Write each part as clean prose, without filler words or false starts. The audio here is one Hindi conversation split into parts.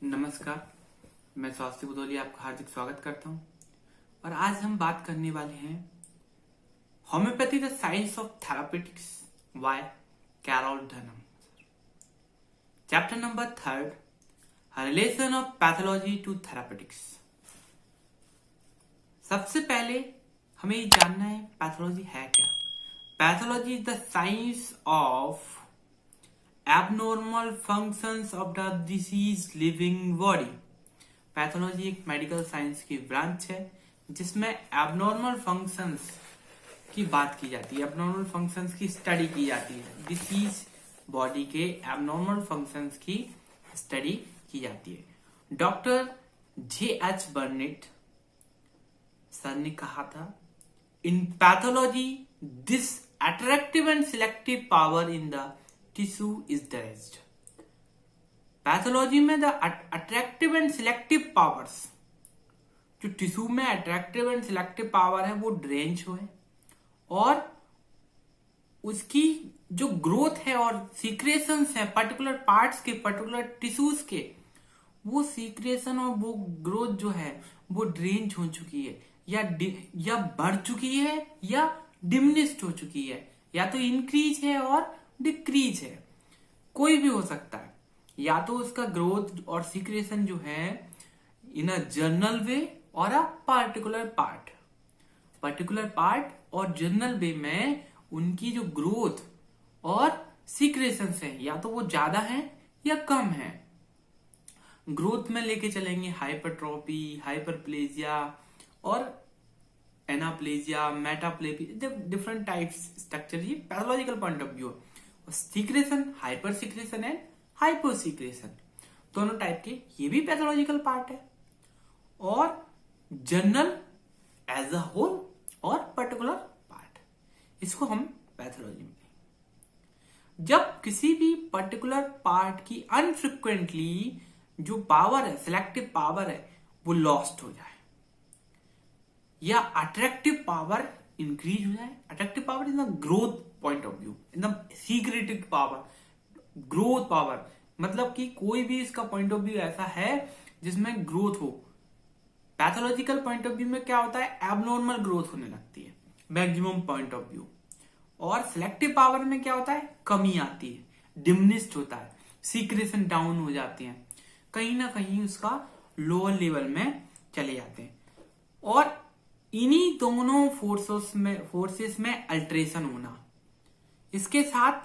नमस्कार, मैं स्वास्थ्य बुदोलिया आपका हार्दिक स्वागत करता हूं। और आज हम बात करने वाले हैं homeopathy the science of therapeutics by Carol Dunham. Chapter number 3, relation of pathology to therapeutics. सबसे पहले हमें ये जानना है पैथोलॉजी है क्या। Pathology is the science of abnormal functions of the diseased living body। Pathology एक मेडिकल साइंस की ब्रांच है जिसमें एबनॉर्मल फंक्शंस की बात की जाती है, एबनॉर्मल फंक्शंस की स्टडी की जाती है। डिसीज बॉडी के एबनॉर्मल फंक्शंस की स्टडी की जाती है। Doctor J.H. बर्नेट सर ने कहा था, in pathology this attractive and selective power in the tissue is dressed. Pathology में the attractive and selective powers, जो टिश्यू में अट्रैक्टिव एंड सिलेक्टिव पावर है वो ड्रेंच हुए और उसकी जो ग्रोथ है और सीक्रेशंस है पर्टिकुलर पार्ट्स के, पर्टिकुलर टिश्यूज के, वो सीक्रेशन और वो ग्रोथ जो है वो ड्रेंच हो चुकी है या बढ़ चुकी है या डिमिनिश्ड हो चुकी है, या तो इंक्रीज है और डिक्रीज है, कोई भी हो सकता है। या तो उसका ग्रोथ और सीक्रेशन जो है इन अ जनरल वे और अ पर्टिकुलर पार्ट और जनरल वे में उनकी जो ग्रोथ और सीक्रेशन है या तो वो ज्यादा है या कम है। ग्रोथ में लेके चलेंगे हाइपरट्रोफी, हाइपरप्लेजिया और एनाप्लेजिया, मेटाप्लेजिया, डिफरेंट टाइप्स स्ट्रक्चर, ये pathological point of view. Secretion, hyper secretion and hypo secretion, दोनों टाइप के ये भी पैथोलॉजिकल पार्ट है। और जनरल एज अ होल और पर्टिकुलर पार्ट, इसको हम पैथोलॉजी में। जब किसी भी पर्टिकुलर पार्ट की अनफ्रिक्वेंटली जो पावर है, सिलेक्टिव पावर है, वो लॉस्ट हो जाए या अट्रैक्टिव पावर इंक्रीज हो जाए। Attractive power in the growth point of view, in the secretive power, growth power, मतलब कि कोई भी इसका पॉइंट ऑफ व्यू ऐसा है जिसमें ग्रोथ हो। पैथोलॉजिकल पॉइंट ऑफ व्यू में क्या होता है, एबनॉर्मल ग्रोथ होने लगती है मैक्सिमम पॉइंट ऑफ व्यू। और सिलेक्टिव पावर में क्या होता है, कमी आती है, डिमिनिश्ड होता है, सीक्रेशन डाउन हो जाती है, कहीं ना कहीं उसका लोअर लेवल में चले जाते हैं। और इन्हीं दोनों फोर्सेस में अल्ट्रेशन होना, इसके साथ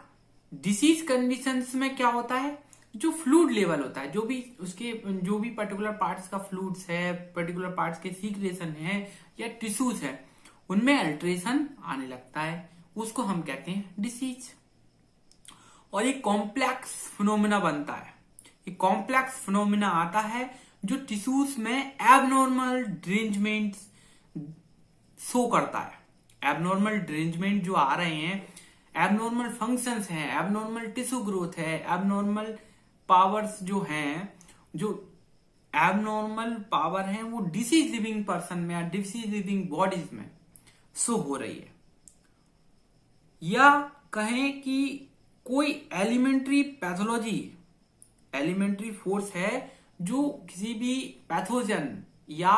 डिसीज कंडीशंस में क्या होता है, जो फ्लूइड लेवल होता है, जो भी पर्टिकुलर पार्ट्स का फ्लूइड्स है, पर्टिकुलर पार्ट्स के सीक्रेशन है या टिश्यूज है, उनमें अल्ट्रेशन आने लगता है, उसको हम कहते हैं डिसीज। और एक कॉम्प्लेक्स फिनोमिना बनता है, एक कॉम्प्लेक्स फिनोमिना आता है जो टिश्यूज में एबनॉर्मल ड्रेंजमेंट शो करता है। एबनॉर्मल ड्रेंजमेंट जो आ रहे हैं, एबनॉर्मल फंक्शंस हैं, एबनॉर्मल टिश्यू ग्रोथ है, एबनॉर्मल पावर्स जो हैं, जो एबनॉर्मल पावर हैं वो डिसीज लिविंग पर्सन में या डिसीज लिविंग बॉडीज में शो हो रही है। या कहें कि कोई एलिमेंट्री पैथोलॉजी, एलिमेंट्री फोर्स है जो किसी भी पैथोजन या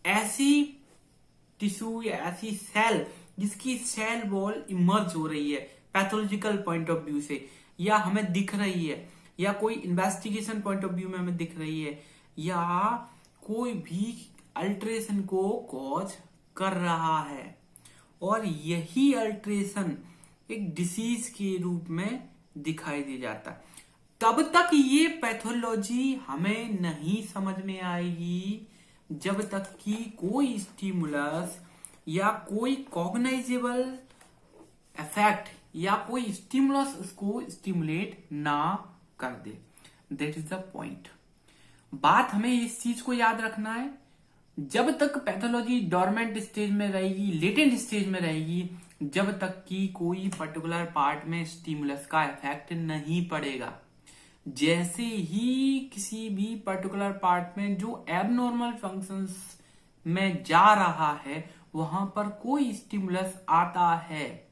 ऐसी टिश्यू या ऐसी सेल जिसकी सेल वॉल इमर्ज हो रही है पैथोलॉजिकल पॉइंट ऑफ व्यू से, या हमें दिख रही है, या कोई इन्वेस्टिगेशन पॉइंट ऑफ व्यू में हमें दिख रही है, या कोई भी अल्ट्रेशन को कॉज कर रहा है, और यही अल्ट्रेशन एक डिसीज के रूप में दिखाई दे जाता है। तब तक ये पैथोलॉजी हमें नहीं समझ में आएगी जब तक कि कोई स्टिमुलस या कोई कॉग्नाइजेबल इफेक्ट या कोई स्टिमुलस उसको स्टिमुलेट ना कर दे। That is the point. बात हमें इस चीज को याद रखना है, जब तक पैथोलॉजी डोरमेंट स्टेज में रहेगी, लेटेंट स्टेज में रहेगी, जब तक कि कोई पर्टिकुलर पार्ट में स्टिमुलस का इफेक्ट नहीं पड़ेगा। जैसे ही किसी भी पर्टिकुलर पार्ट में जो एबनॉर्मल फंक्शंस में जा रहा है वहां पर कोई स्टिमुलस आता है,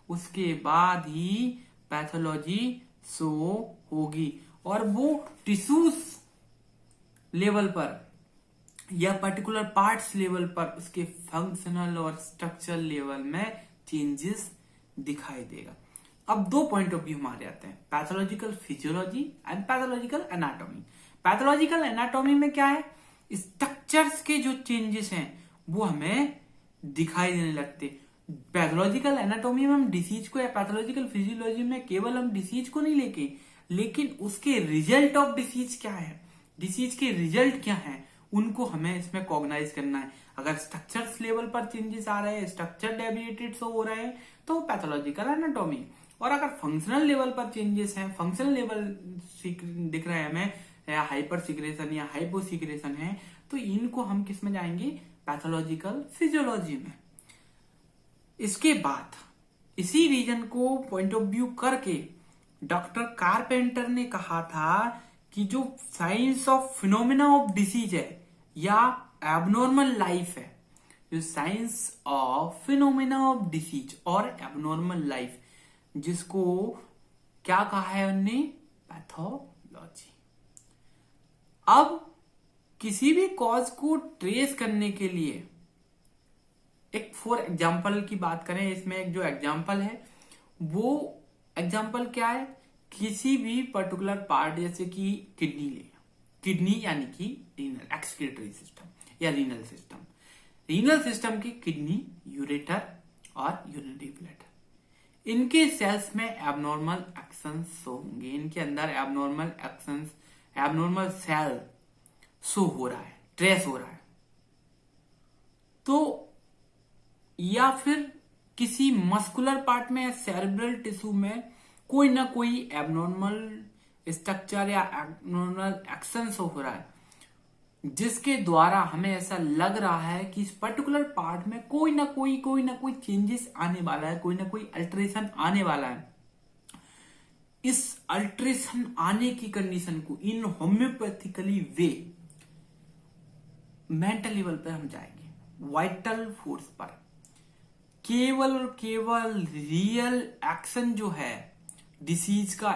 उसके बाद ही पैथोलॉजी शो होगी। और वो टिश्यूज लेवल पर या पर्टिकुलर पार्ट्स लेवल पर उसके फंक्शनल और स्ट्रक्चरल लेवल में चेंजेस दिखाई देगा। अब दो पॉइंट ऑफ व्यू हमारे आते हैं, pathological physiology and pathological anatomy. Pathological anatomy में क्या है, स्ट्रक्चर्स के जो चेंजेस हैं वो हमें दिखाई देने लगते। पैथोलॉजिकल एनाटॉमी में हम डिसीज को, या पैथोलॉजिकल फिजियोलॉजी में केवल हम डिसीज को नहीं लेके, लेकिन उसके रिजल्ट ऑफ डिसीज क्या है, डिसीज के रिजल्ट क्या है, उनको हमें इसमें कॉग्नाइज करना है। अगर स्ट्रक्चर्स लेवल पर चेंजेस आ रहे हैं, स्ट्रक्चर डेविएटेड शो हो रहे हैं, तो पैथोलॉजिकल एनाटॉमी। और अगर फंक्शनल लेवल पर चेंजेस हैं, फंक्शनल लेवल दिख रहे हैं हमें, या हाइपर सिक्रेशन या हाइपो सिक्रेशन है, तो इनको हम किस में जाएंगे, पैथोलॉजिकल फिजियोलॉजी में। इसके बाद इसी रीजन को पॉइंट ऑफ व्यू करके डॉक्टर कारपेंटर ने कहा था कि जो science of phenomena of disease है या एबनॉर्मल लाइफ है, जो science of phenomena of disease और एबनॉर्मल लाइफ, जिसको क्या कहा है उन्होंने, पैथोलॉजी। अब किसी भी कॉज को ट्रेस करने के लिए, एक फॉर एग्जाम्पल की बात करें, इसमें एक जो एग्जाम्पल है वो एग्जाम्पल क्या है, किसी भी पर्टिकुलर पार्ट, जैसे कि किडनी ले, किडनी यानी कि रीनल एक्सक्रीटरी सिस्टम या रीनल सिस्टम, रीनल सिस्टम की किडनी, यूरेटर और यूरिनरी ब्लैडर, इनके सेल्स में एबनॉर्मल एक्शंस शो होंगे, इनके अंदर abnormal actions, abnormal cell show हो रहा है, ट्रेस हो रहा है। तो या फिर किसी मस्कुलर पार्ट में, सेरेब्रल टिश्यू में कोई ना कोई एबनॉर्मल स्ट्रक्चर या एबनॉर्मल एक्शन शो हो रहा है, जिसके द्वारा हमें ऐसा लग रहा है कि इस पर्टिकुलर पार्ट में कोई ना कोई चेंजेस आने वाला है, कोई ना कोई अल्टरेशन आने वाला है। इस अल्टरेशन आने की कंडीशन को इन होम्योपैथिकली वे मेंटल लेवल पर हम जाएंगे, वाइटल फोर्स पर। केवल और केवल रियल एक्शन जो है डिसीज का,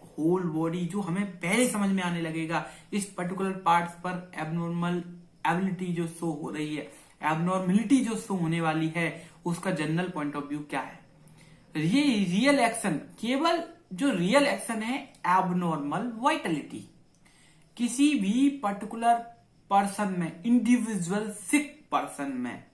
होल बॉडी जो हमें पहले समझ में आने लगेगा, इस पर्टिकुलर पार्ट्स पर एबनॉर्मल एबिलिटी जो शो हो रही है, एबनॉर्मलिटी जो शो होने वाली है, उसका जनरल पॉइंट ऑफ व्यू क्या है, ये रियल एक्शन, केवल जो रियल एक्शन है एबनॉर्मल वाइटलिटी। किसी भी पर्टिकुलर पर्सन में, इंडिविजुअल सिक पर्सन में,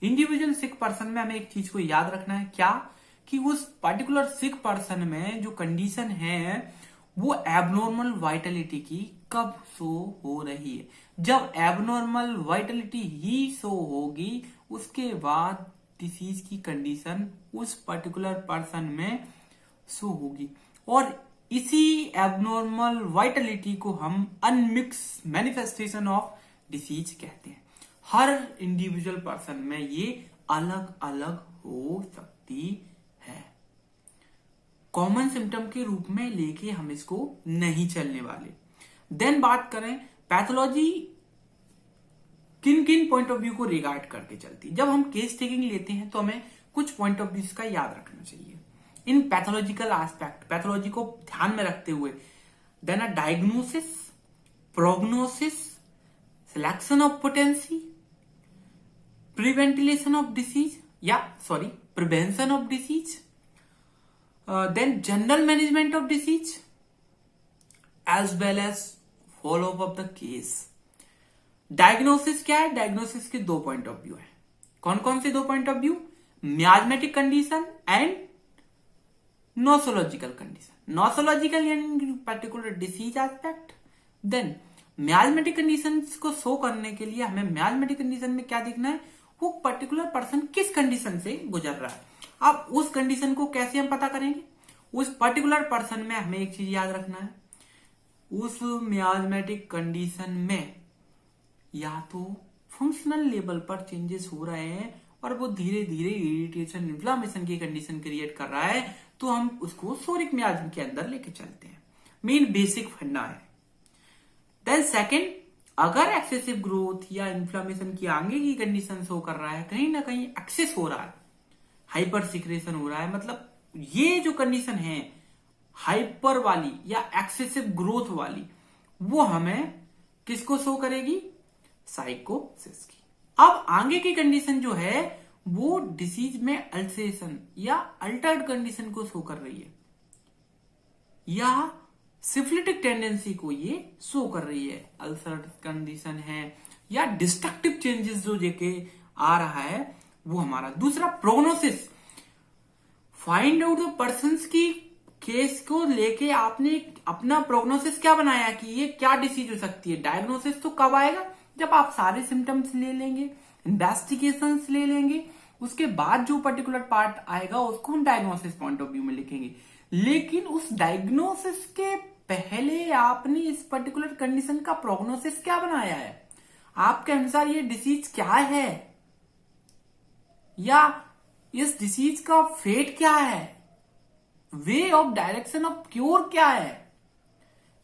इंडिविजुअल सिक पर्सन में हमें एक चीज को याद रखना है, क्या, कि उस पर्टिकुलर सिक पर्सन में जो कंडीशन है वो एबनॉर्मल वाइटलिटी की कब शो हो रही है। जब एबनॉर्मल वाइटलिटी ही शो होगी, उसके बाद डिसीज की कंडीशन उस पर्टिकुलर पर्सन में शो होगी। और इसी एबनॉर्मल वाइटलिटी को हम अनमिक्स मैनिफेस्टेशन ऑफ डिसीज कहते हैं। हर इंडिविजुअल पर्सन में ये अलग अलग हो सकती है, कॉमन सिम्टम के रूप में लेके हम इसको नहीं चलने वाले। देन बात करें पैथोलॉजी किन किन पॉइंट ऑफ व्यू को रिगार्ड करके चलती है। जब हम केस टेकिंग लेते हैं तो हमें कुछ पॉइंट ऑफ व्यू का याद रखना चाहिए इन पैथोलॉजिकल एस्पेक्ट, पैथोलॉजी को ध्यान में रखते हुए। Then a diagnosis, prognosis, selection of potency, prevention of disease prevention of disease, then general management of disease as well as follow up of the case. Diagnosis क्या है, डायग्नोसिस के दो पॉइंट ऑफ व्यू है। कौन कौन से दो point of view, miasmatic condition and nosological condition. Nosological यानी particular disease aspect. Then miasmatic condition को शो करने के लिए हमें मियाज्मेटिक कंडीशन में क्या देखना है, वो पर्टिकुलर पर्सन किस कंडीशन से गुजर रहा है। अब उस कंडीशन को कैसे हम पता करेंगे, उस पर्टिकुलर पर्सन में हमें एक चीज याद रखना है, उस मियाज्मेटिक कंडीशन में या तो फंक्शनल लेवल पर चेंजेस हो रहे हैं और वो धीरे धीरे इरिटेशन, इन्फ्लामेशन की कंडीशन क्रिएट कर रहा है, तो हम उसको सोरिक मियाज्म के अंदर लेके चलते हैं। मेन बेसिक फंडा है। देन सेकेंड, अगर एक्सेसिव ग्रोथ या इन्फ्लामेशन की आगे की कंडीशन शो कर रहा है, कहीं ना कहीं एक्सेस हो रहा है, हाइपर सिक्रेशन हो रहा है, मतलब ये जो कंडीशन है हाइपर वाली या एक्सेसिव ग्रोथ वाली, वो हमें किसको शो करेगी? साइकोसिस की। अब आगे की कंडीशन जो है वो डिसीज में अल्सरेशन या अल्टर्ड कंडीशन को शो कर रही है, या सिफिलिटिक टेंडेंसी को ये शो कर रही है। अल्सर्ड कंडीशन है या डिस्ट्रक्टिव चेंजेस जो जेके आ रहा है वो हमारा। दूसरा prognosis, find out the persons की केस को लेके आपने अपना प्रोग्नोसिस क्या बनाया कि ये क्या डिसीज हो सकती है। डायग्नोसिस तो कब आएगा? जब आप सारे सिम्टम्स ले लेंगे, इन्वेस्टिगेशंस ले लेंगे, उसके बाद जो पर्टिकुलर पार्ट आएगा उसको हम डायग्नोसिस पॉइंट ऑफ व्यू में लिखेंगे। लेकिन उस डायग्नोसिस के पहले आपने इस पर्टिकुलर कंडीशन का प्रोग्नोसिस क्या बनाया है? आपके अनुसार ये डिसीज क्या है, या इस डिसीज का फेट क्या है, way of direction of cure क्या है,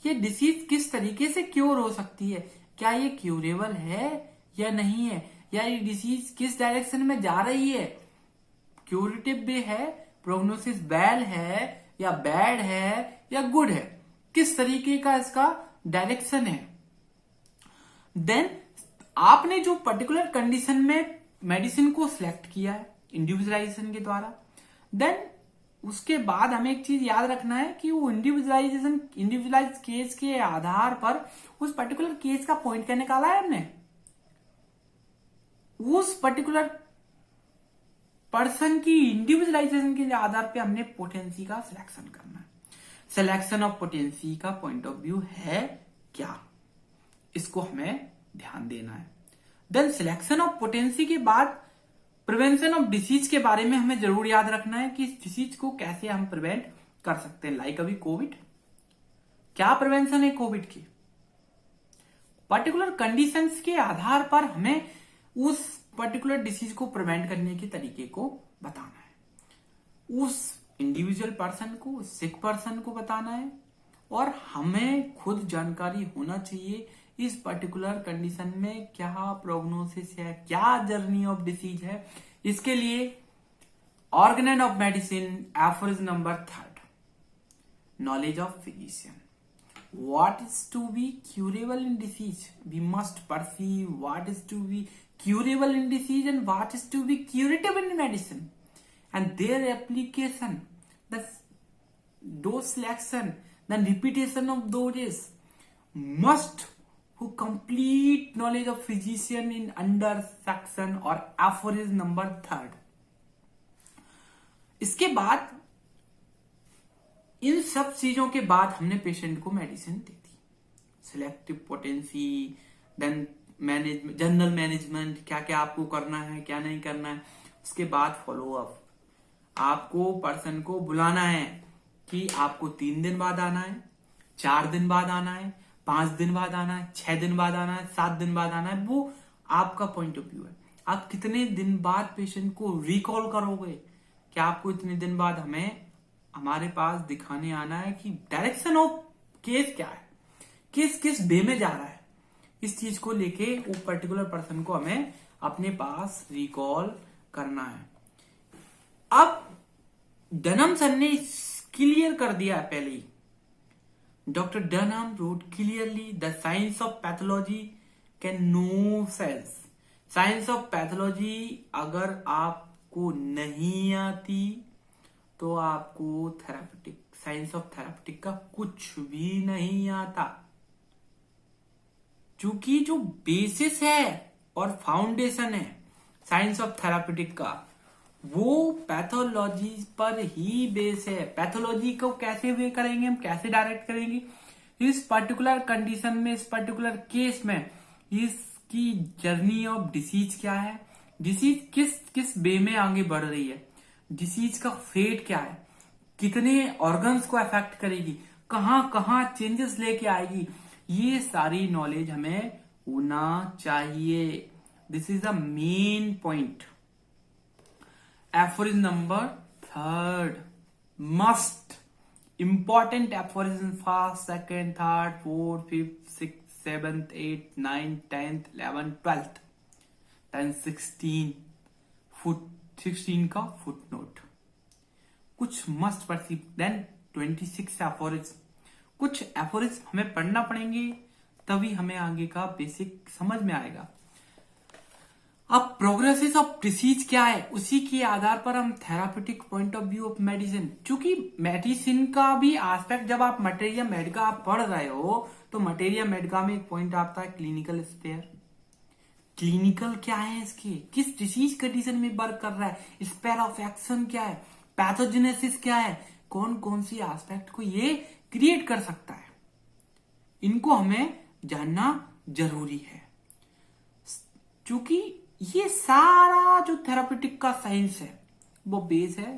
ये डिसीज किस तरीके से क्योर हो सकती है, क्या ये क्यूरेबल है या नहीं है, या ये डिसीज किस डायरेक्शन में जा रही है, क्यूरेटिव भी है, प्रोग्नोसिस वेल है या बैड है या गुड है, किस तरीके का इसका डायरेक्शन है। देन आपने जो पर्टिकुलर कंडीशन में मेडिसिन को सिलेक्ट किया है इंडिविजुअलाइजेशन के द्वारा, देन उसके बाद हमें एक चीज याद रखना है कि वो इंडिविजुअलाइज केस के आधार पर उस पर्टिकुलर केस का पॉइंट क्या निकाला है हमने, उस पर्टिकुलर पर्सन की इंडिविजुअलाइजेशन के आधार पे हमने पोटेंसी का सिलेक्शन करना है। सिलेक्शन ऑफ पोटेंसी का पॉइंट ऑफ व्यू है क्या, इसको हमें ध्यान देना है। देन सिलेक्शन ऑफ पोटेंसी के बाद प्रिवेंशन ऑफ डिसीज के बारे में हमें जरूर याद रखना है कि इस डिसीज को कैसे हम प्रिवेंट कर सकते हैं। लाइक अभी कोविड, क्या प्रिवेंशन है कोविड की? पर्टिकुलर कंडीशंस के आधार पर हमें उस पर्टिकुलर डिसीज को प्रिवेंट करने के तरीके को बताना है, उस इंडिविजुअल पर्सन को, सिक पर्सन को बताना है, और हमें खुद जानकारी होना चाहिए इस पर्टिकुलर कंडीशन में क्या प्रोग्नोसिस है, क्या जर्नी ऑफ डिसीज है। इसके लिए organon of medicine aphorism number 3, knowledge of physician. What is to be curable in disease? We must perceive what is to be curable in disease and what is to be curative in medicine, and their application, the dose selection, the repetition of doses must who complete knowledge of physician in under section or aphorism number 3। इसके बाद इन सब चीजों के बाद हमने पेशेंट को मेडिसिन दे दी, selective potency, then management, general management, क्या क्या आपको करना है क्या नहीं करना है। उसके बाद फॉलो अप, आपको पर्सन को बुलाना है कि आपको 3 दिन बाद आना है, 4 दिन बाद आना है, 5 दिन बाद आना है, 6 दिन बाद आना है, 7 दिन बाद आना है, वो आपका पॉइंट ऑफ व्यू है। आप कितने दिन बाद पेशेंट को रिकॉल करोगे, क्या आपको इतने दिन बाद हमें हमारे पास दिखाने आना है कि डायरेक्शन ऑफ केस क्या है, किस किस वे में जा रहा है, इस चीज को लेके वो पर्टिकुलर पर्सन को हमें अपने पास रिकॉल करना है। अब डनहम सर ने क्लियर कर दिया है पहले ही, doctor Dunham wrote clearly the science of pathology can no cells. Science of pathology अगर आपको नहीं आती तो आपको थेरापेटिक, साइंस ऑफ थेरापेटिक का कुछ भी नहीं आता, क्योंकि जो बेसिस है और फाउंडेशन है साइंस ऑफ थेरापेटिक का वो पैथोलॉजी पर ही बेस है। पैथोलॉजी को कैसे वे करेंगे हम, कैसे डायरेक्ट करेंगे, इस पर्टिकुलर कंडीशन में, इस पर्टिकुलर केस में इसकी जर्नी ऑफ डिसीज क्या है, डिसीज किस किस वे में आगे बढ़ रही है, डिसीज का फेट क्या है, कितने ऑर्गन्स को अफेक्ट करेगी, कहां कहां चेंजेस लेके आएगी, ये सारी नॉलेज हमें होना चाहिए। This is the main point. Aphorism number 3, must important aphorism, first, second, third, fourth, fifth, six, 7th, 8th, 9th, 10th, 11th, 12th, 10, 16 का फुटनोट, कुछ मस्ट परसीव। देन 26 एफोरिज्म, कुछ एफोरिज्म हमें पढ़ना पड़ेंगे तभी हमें आगे का बेसिक समझ में आएगा। अब प्रोग्रेसिस ऑफ डिसीज क्या है, उसी के आधार पर हम therapeutic point of view of medicine, क्योंकि मेडिसिन का भी एस्पेक्ट, जब आप मटेरिया मेडिका आप पढ़ रहे हो तो मटेरिया मेडिका में एक पॉइंट आता है क्लिनिकल स्पेयर। क्लिनिकल क्या है, इसके किस डिसीज कंडीशन में वर्क कर रहा है, स्पेयर ऑफ एक्शन क्या है, पैथोजेनेसिस क्या है, कौन कौन सी एस्पेक्ट को ये क्रिएट कर सकता है, इनको हमें जानना जरूरी है। क्योंकि ये सारा जो थेरापेटिक का साइंस है वो बेस है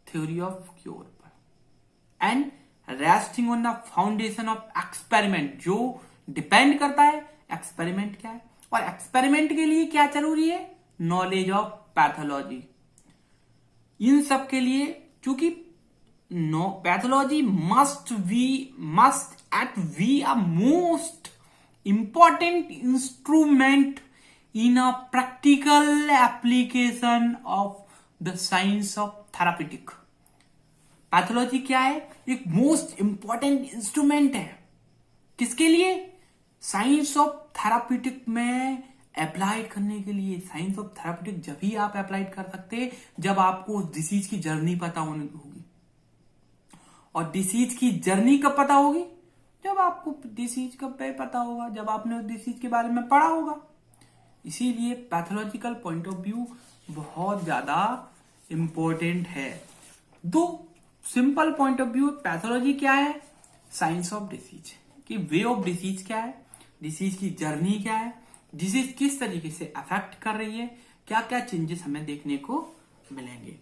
थ्योरी ऑफ क्योर पर and resting on the foundation of experiment, जो डिपेंड करता है एक्सपेरिमेंट क्या है, और एक्सपेरिमेंट के लिए क्या जरूरी है, नॉलेज ऑफ पैथोलॉजी। इन सब के लिए, क्योंकि pathology must at be a most important instrument in a practical application of the science of therapeutic। Pathology क्या है, एक मोस्ट इंपॉर्टेंट इंस्ट्रूमेंट है किसके लिए, साइंस ऑफ थेराप्यूटिक में अप्लाइड करने के लिए। साइंस ऑफ थेराप्यूटिक जब ही आप अप्लाइड कर सकते जब आपको उस डिसीज की जर्नी पता होगी, और डिसीज की जर्नी कब पता होगी, जब आपको डिसीज कब पता होगा, जब आपने उस डिसीज के बारे में पढ़ा होगा। इसीलिए पैथोलॉजिकल पॉइंट ऑफ व्यू बहुत ज्यादा इंपॉर्टेंट है। दो simple point of view, pathology क्या है, साइंस ऑफ डिसीज की वे ऑफ डिसीज क्या है, डिसीज की जर्नी क्या है, डिसीज किस तरीके से अफेक्ट कर रही है, क्या क्या चेंजेस हमें देखने को मिलेंगे।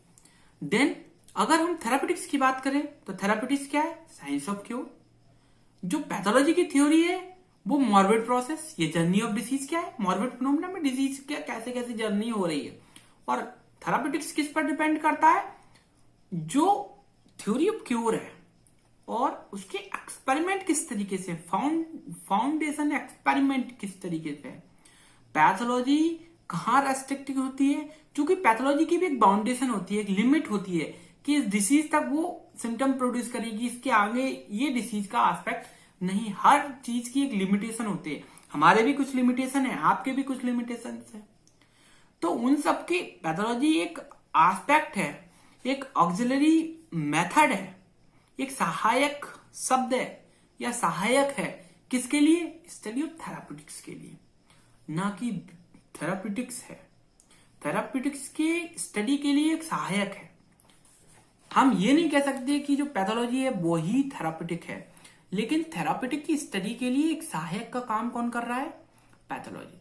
देन अगर हम थेरापेटिक्स की बात करें तो थेरापेटिक्स क्या है, साइंस ऑफ क्योर। जो पैथोलॉजी की थ्योरी है वो मॉर्बिड प्रोसेस, ये जर्नी ऑफ डिसीज क्या है, मॉर्बिड फिनोमेना में डिसीज क्या कैसे कैसे जर्नी हो रही है। और थेरापेटिक्स किस पर डिपेंड करता है, जो थ्योरी ऑफ क्योर है और उसके एक्सपेरिमेंट किस तरीके से, फाउंडेशन एक्सपेरिमेंट किस तरीके से। पैथोलॉजी कहां रेस्ट्रिक्टिव होती है, क्योंकि पैथोलॉजी की भी एक बाउंडेशन होती है, एक लिमिट होती है कि इस डिसीज तक वो सिम्टम प्रोड्यूस करेगी, इसके आगे ये डिसीज का एस्पेक्ट नहीं। हर चीज की एक लिमिटेशन होती है, हमारे भी कुछ लिमिटेशन है, आपके भी कुछ लिमिटेशन है। तो उन सब की पैथोलॉजी एक एस्पेक्ट है, एक ऑक्सिलरी मेथड है, एक सहायक शब्द है या सहायक है किसके लिए, स्टडी ऑफ थेराप्यूटिक्स के लिए, ना कि थेराप्यूटिक्स है। थेराप्यूटिक्स के स्टडी के लिए एक सहायक है। हम ये नहीं कह सकते कि जो पैथोलॉजी है वो ही थेराप्यूटिक है, लेकिन थेरापेटिक की स्टडी के लिए एक सहायक का काम कौन कर रहा है, पैथोलॉजी।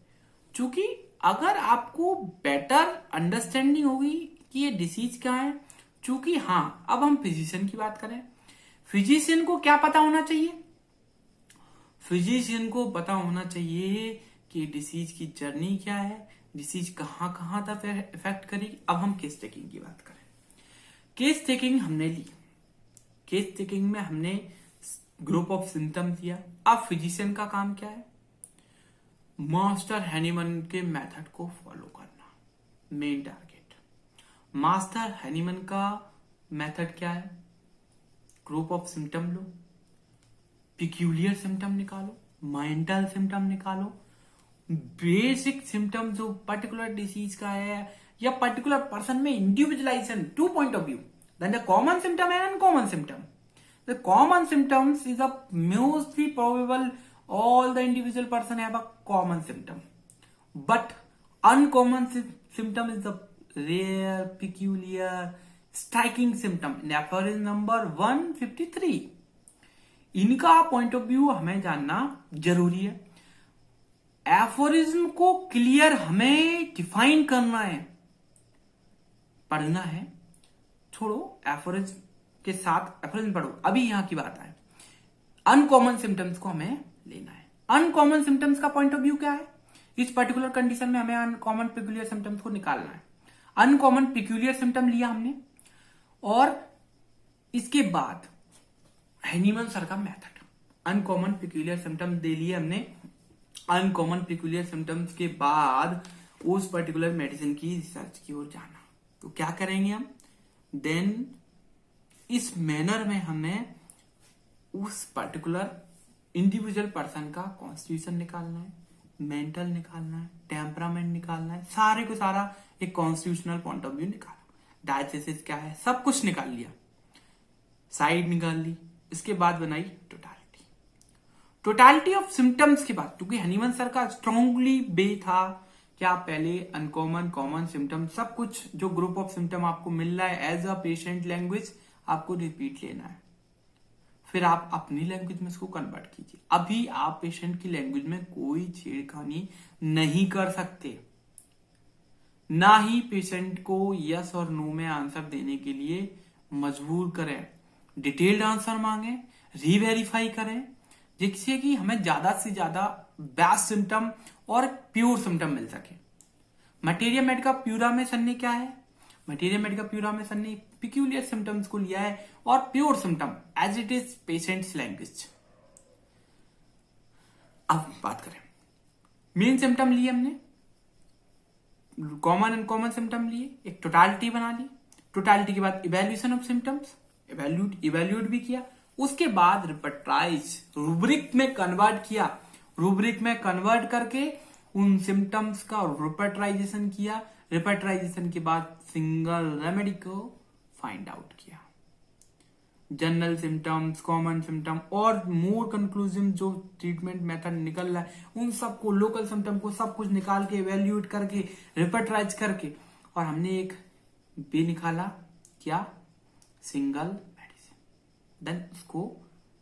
क्योंकि अगर आपको बेटर अंडरस्टैंडिंग होगी कि ये डिसीज क्या है, क्योंकि हाँ अब हम फिजिशियन की बात करें, फिजिशियन को क्या पता होना चाहिए, फिजिशियन को पता होना चाहिए कि डिसीज की जर्नी क्या है, डिसीज कहां कहां तक इफेक्ट करेगी। अब हम केस टेकिंग की बात करें, केस टेकिंग हमने ली, केस टेकिंग में हमने ग्रुप ऑफ सिम्टम दिया। अब फिजिशियन का काम क्या है, मास्टर हैनीमन के मेथड को फॉलो करना, मेन टारगेट। मास्टर हैनीमन का मेथड क्या है, ग्रुप ऑफ सिम्टम लो, पिक्यूलियर सिम्टम निकालो, माइंडल सिम्टम निकालो, बेसिक सिम्टम जो पर्टिकुलर डिसीज का है या पर्टिकुलर पर्सन में individualisation, two point of view, then the common symptom and uncommon symptom. The common symptoms is a mostly probable all the individual person have a common symptom, but uncommon symptom is the rare, peculiar, striking symptom। aphorism number 153। इनका पॉइंट ऑफ व्यू हमें जानना जरूरी है। एफोरिज्म को क्लियर हमें डिफाइन करना है, पढ़ना है, छोड़ो एफोरिज्म के साथ एफोरिज्म पढ़ो, अभी यहां की बात है। अनकॉमन सिम्टम्स को हमें लेना है। अनकॉमन सिम्टम्स का पॉइंट ऑफ व्यू क्या है, इस पर्टिकुलर कंडीशन में हमें अनकॉमन पिक्यूलियर सिम्टम्स को निकालना है। अनकॉमन पिक्यूलियर सिम्टम लिया हमने, और इसके बाद हैनीमन सर का मेथड, अनकॉमन पिक्यूलियर सिम्टम दे लिए हमने। अनकॉमन पिक्यूलियर सिम्टम्स के बाद उस पर्टिकुलर मेडिसिन की रिसर्च की ओर जाना। तो क्या करेंगे हम, देन इस मैनर में हमें उस पर्टिकुलर इंडिविजुअल पर्सन का कॉन्स्टिट्यूशन निकालना है, मेंटल निकालना है, टेम्परामेंट निकालना है, सारे को सारा एक कॉन्स्टिट्यूशनल पॉइंट ऑफ व्यू निकाला। डायथेसिस क्या है सब कुछ निकाल लिया, साइड निकाल ली। इसके बाद बनाई टोटालिटी। टोटालिटी ऑफ सिम्टम्स की बात, क्योंकि हनीमन सर का स्ट्रांगली बे था कि आप पहले अनकॉमन, कॉमन सिम्टम, सब कुछ जो ग्रुप ऑफ सिम्टम आपको मिल रहा है एज अ पेशेंट लैंग्वेज आपको रिपीट लेना है, फिर आप अपनी लैंग्वेज में इसको कन्वर्ट कीजिए। अभी आप पेशेंट की लैंग्वेज में कोई छेड़खानी नहीं कर सकते, ना ही पेशेंट को यस और नो में आंसर देने के लिए मजबूर करें। डिटेल्ड आंसर मांगे, रीवेरीफाई करें, जिससे कि हमें ज्यादा से ज्यादा बेस्ट सिम्टम और प्योर सिम्टम मिल सके। मटेरिया मेडिका प्यूरा में सर ने क्या है, मटेरिया मेडिका प्यूरा में सर ने पिक्यूलियर सिम्टम्स को लिया है और pure symptom as it is patient's language. अब बात करें, मेन सिम्टम लिए हमने, कॉमन अनकॉमन सिम्टम लिए, एक टोटालिटी बना ली। टोटालिटी के बाद इवेल्यूएशन ऑफ सिम्टम्स, इवेल्यूट भी किया। उसके बाद रिपर्टाइज, रूब्रिक में कन्वर्ट किया। रूब्रिक में कन्वर्ट करके उन सिम्टम्स का रिपर्टाइजेशन किया। रिपर्टाइजेशन के बाद सिंगल रेमेडी को फाइंड आउट किया। जनरल सिम्टम्स, कॉमन सिम्टम और मोर कंक्लूसिव जो ट्रीटमेंट मेथड निकल रहा है उन सबको, लोकल सिम्टम को सब कुछ निकाल के इवेल्यूएट करके रिपर्टाइज करके, और हमने एक बे निकाला, क्या, सिंगल मेडिसिन, देन उसको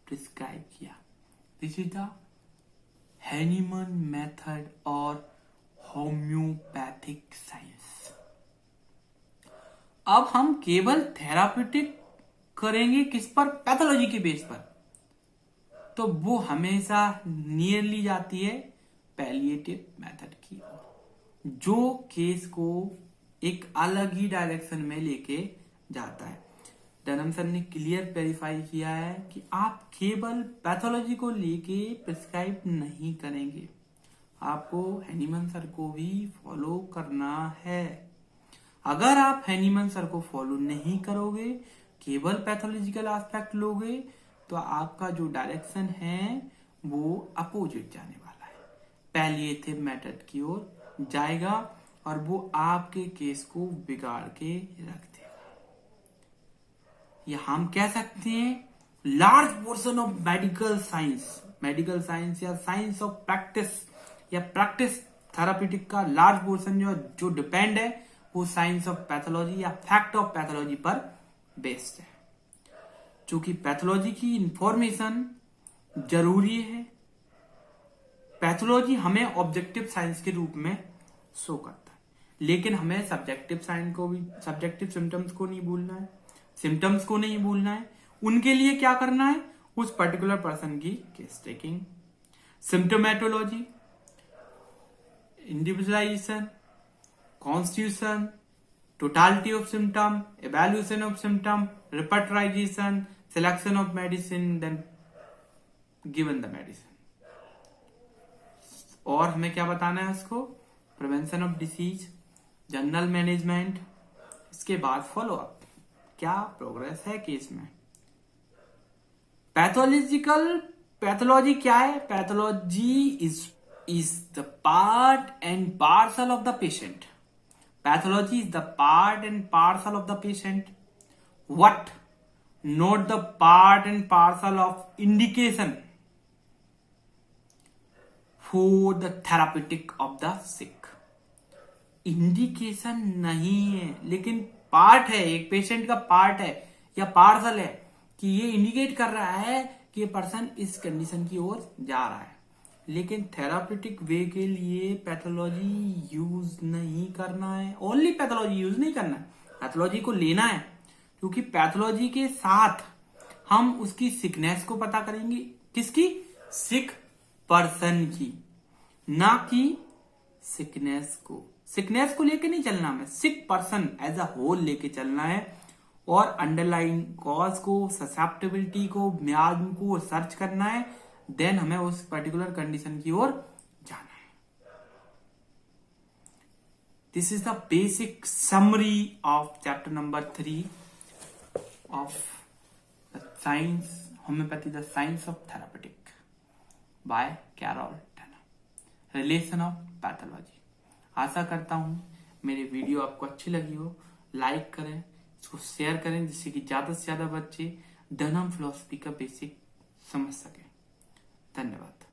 प्रिस्क्राइब किया। This is the Hahnemann method और होम्योपैथिक साइंस। अब हम केवल थेराप्यूटिक करेंगे किस पर, पैथोलॉजी के बेस पर, तो वो हमेशा नियरली जाती है पैलिएटिव मेथड की ओर, जो केस को एक अलग ही डायरेक्शन में लेके जाता है। डनम सर ने क्लियर वेरीफाई किया है कि आप केवल पैथोलॉजी को लेके प्रिस्क्राइब नहीं करेंगे, आपको हैनीमन सर को भी फॉलो करना है। अगर आप हैनीमन सर को फॉलो नहीं करोगे, केवल पैथोलॉजिकल एस्पेक्ट लोगे, तो आपका जो डायरेक्शन है वो अपोजिट जाने वाला है, पैलिएटिव मेथड की ओर जाएगा और वो आपके केस को बिगाड़ के रख देगा। या हम कह सकते हैं large portion of medical science या साइंस ऑफ प्रैक्टिस या प्रैक्टिस थेराप्यूटिक का लार्ज पोर्शन जो डिपेंड है वो साइंस ऑफ पैथोलॉजी या फैक्ट ऑफ पैथोलॉजी पर बेस्ड है। चूंकि पैथोलॉजी की इंफॉर्मेशन जरूरी है, पैथोलॉजी हमें ऑब्जेक्टिव साइंस के रूप में शो करता है, लेकिन हमें सब्जेक्टिव साइंस को भी, सब्जेक्टिव सिम्टम्स को नहीं भूलना है, सिम्टम्स को नहीं भूलना है। उनके लिए क्या करना है, उस पर्टिकुलर पर्सन की case taking, symptomatology, individualisation, constitution, totality of symptom, evaluation of symptom, repertorization, selection of medicine, then given the medicine. और हमें क्या बताना है उसको, prevention of disease, general management, इसके बाद फॉलो अप, क्या प्रोग्रेस है केस में। पैथोलॉजी क्या है, pathology is the part and parcel of the patient. Pathology is the part and parcel of the patient. What? Not the part and parcel of indication for the therapeutic of the sick. Indication नहीं है, लेकिन पार्ट है, एक पेशेंट का पार्ट है या पार्सल है कि ये इंडिकेट कर रहा है कि ये पर्सन इस कंडीशन की ओर जा रहा है। लेकिन थेराप्यूटिक वे के लिए पैथोलॉजी यूज नहीं करना है, ओनली पैथोलॉजी यूज नहीं करना है, पैथोलॉजी को लेना है, क्योंकि पैथोलॉजी के साथ हम उसकी सिकनेस को पता करेंगे, किसकी, सिक पर्सन की, ना कि सिकनेस को लेके नहीं चलना हमें, sick person as a whole लेके चलना है, और अंडरलाइन कॉज को, ससेप्टेबिलिटी को, म्याज को सर्च करना है, देन हमें उस पर्टिकुलर कंडीशन की ओर जाना है। This is the basic summary of chapter number 3 of the science homeopathy, the science of therapeutic. By Carol Turner, relation of pathology. आशा करता हूं मेरी वीडियो आपको अच्छी लगी हो। लाइक करें, इसको शेयर करें, जिससे कि ज्यादा से ज्यादा बच्चे डनहम फिलॉसफी का बेसिक समझ सके। धन्यवाद।